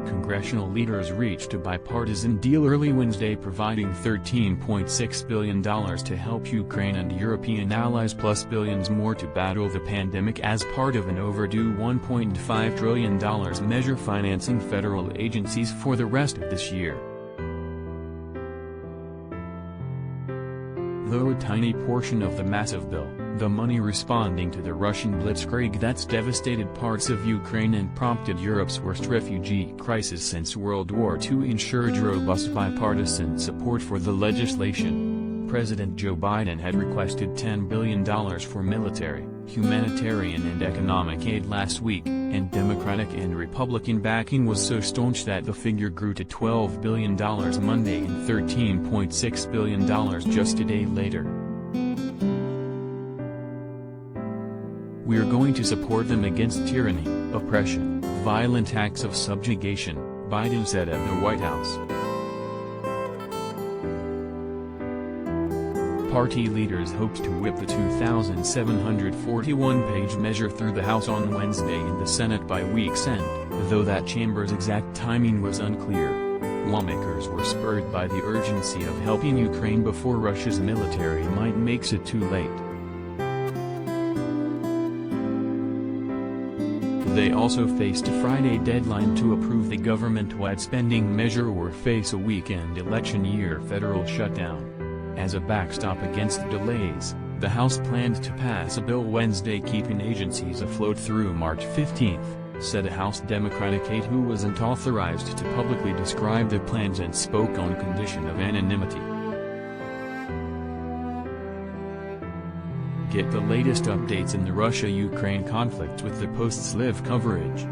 Congressional leaders reached a bipartisan deal early Wednesday providing $13.6 billion to help Ukraine and European allies plus billions more to battle the pandemic as part of an overdue $1.5 trillion measure financing federal agencies for the rest of this year. Though a tiny portion of the massive bill, the money responding to the Russian blitzkrieg that's devastated parts of Ukraine and prompted Europe's worst refugee crisis since World War II ensured robust bipartisan support for the legislation. President Joe Biden had requested $10 billion for military, humanitarian and economic aid last week, and Democratic and Republican backing was so staunch that the figure grew to $12 billion Monday and $13.6 billion just a day later. "We are going to support them against tyranny, oppression, violent acts of subjugation," Biden said at the White House. Party leaders hoped to whip the 2,741-page measure through the House on Wednesday and the Senate by week's end, though that chamber's exact timing was unclear. Lawmakers were spurred by the urgency of helping Ukraine before Russia's military might makes it too late. They also faced a Friday deadline to approve the government-wide spending measure or face a weekend election year federal shutdown. As a backstop against delays, the House planned to pass a bill Wednesday keeping agencies afloat through March 15, said a House Democratic aide who wasn't authorized to publicly describe the plans and spoke on condition of anonymity. Get the latest updates in the Russia-Ukraine conflict with the Post's live coverage.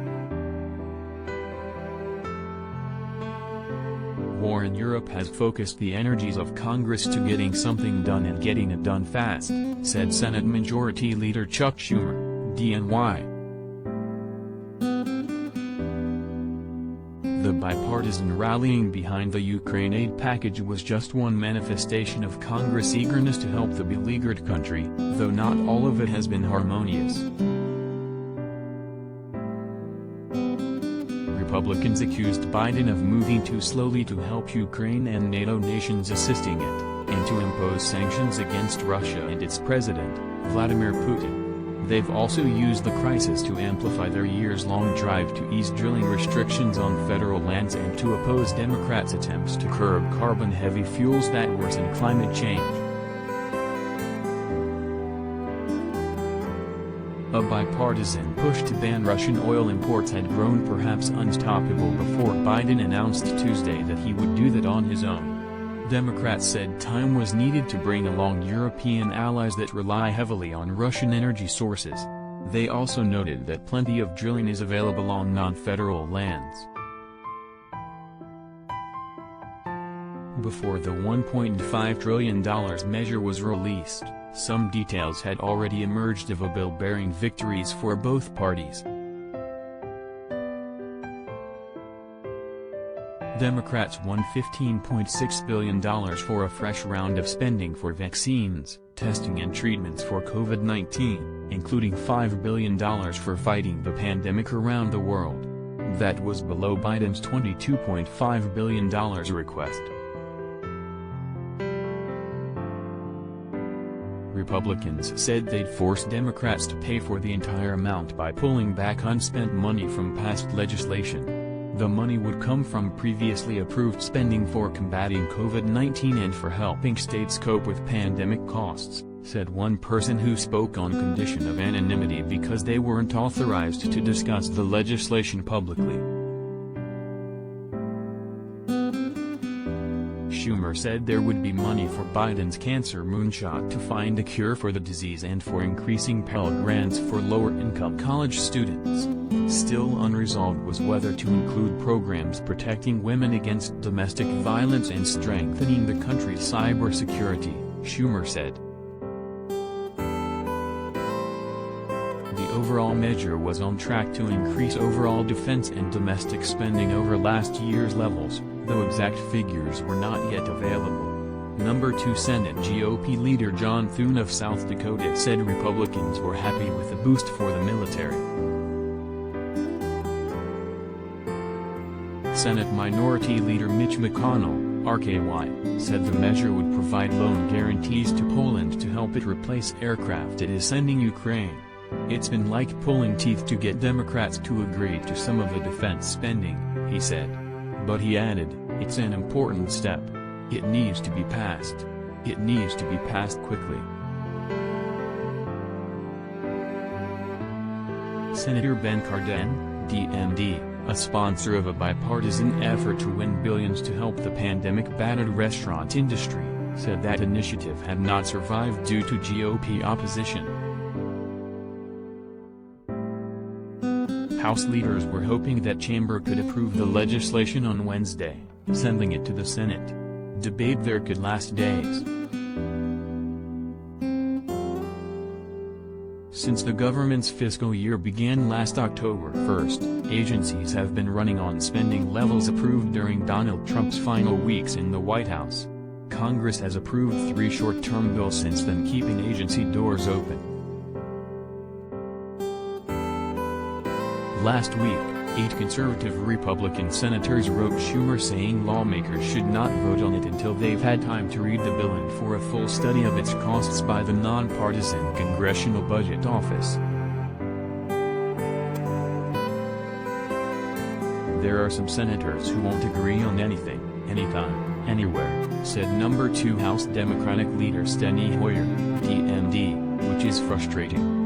War in Europe has focused the energies of Congress to getting something done and getting it done fast, said Senate Majority Leader Chuck Schumer, DNY. The bipartisan rallying behind the Ukraine aid package was just one manifestation of Congress' eagerness to help the beleaguered country, though not all of it has been harmonious. Republicans accused Biden of moving too slowly to help Ukraine and NATO nations assisting it, and to impose sanctions against Russia and its president, Vladimir Putin. They've also used the crisis to amplify their years-long drive to ease drilling restrictions on federal lands and to oppose Democrats' attempts to curb carbon-heavy fuels that worsen climate change. A bipartisan push to ban Russian oil imports had grown perhaps unstoppable before Biden announced Tuesday that he would do that on his own. Democrats said time was needed to bring along European allies that rely heavily on Russian energy sources. They also noted that plenty of drilling is available on non-federal lands. Before the $1.5 trillion measure was released, some details had already emerged of a bill bearing victories for both parties. Democrats won $15.6 billion for a fresh round of spending for vaccines, testing and treatments for COVID-19, including $5 billion for fighting the pandemic around the world. That was below Biden's $22.5 billion request. Republicans said they'd force Democrats to pay for the entire amount by pulling back unspent money from past legislation. The money would come from previously approved spending for combating COVID-19 and for helping states cope with pandemic costs, said one person who spoke on condition of anonymity because they weren't authorized to discuss the legislation publicly. Schumer said there would be money for Biden's cancer moonshot to find a cure for the disease and for increasing Pell Grants for lower-income college students. Still unresolved was whether to include programs protecting women against domestic violence and strengthening the country's cybersecurity, Schumer said. The overall measure was on track to increase overall defense and domestic spending over last year's levels, though exact figures were not yet available. Number 2 Senate GOP leader John Thune of South Dakota said Republicans were happy with the boost for the military. Senate Minority Leader Mitch McConnell, RKY, said the measure would provide loan guarantees to Poland to help it replace aircraft it is sending Ukraine. It's been like pulling teeth to get Democrats to agree to some of the defense spending, he said. But he added, it's an important step. It needs to be passed. It needs to be passed quickly. Senator Ben Cardin, DMD, a sponsor of a bipartisan effort to win billions to help the pandemic-battered restaurant industry, said that initiative had not survived due to GOP opposition. House leaders were hoping that chamber could approve the legislation on Wednesday, sending it to the Senate. Debate there could last days. Since the government's fiscal year began last October 1, agencies have been running on spending levels approved during Donald Trump's final weeks in the White House. Congress has approved 3 short-term bills since then, keeping agency doors open. Last week, 8 conservative Republican senators wrote Schumer saying lawmakers should not vote on it until they've had time to read the bill and for a full study of its costs by the nonpartisan Congressional Budget Office. There are some senators who won't agree on anything, anytime, anywhere, said number 2 House Democratic leader Steny Hoyer, DMD, which is frustrating.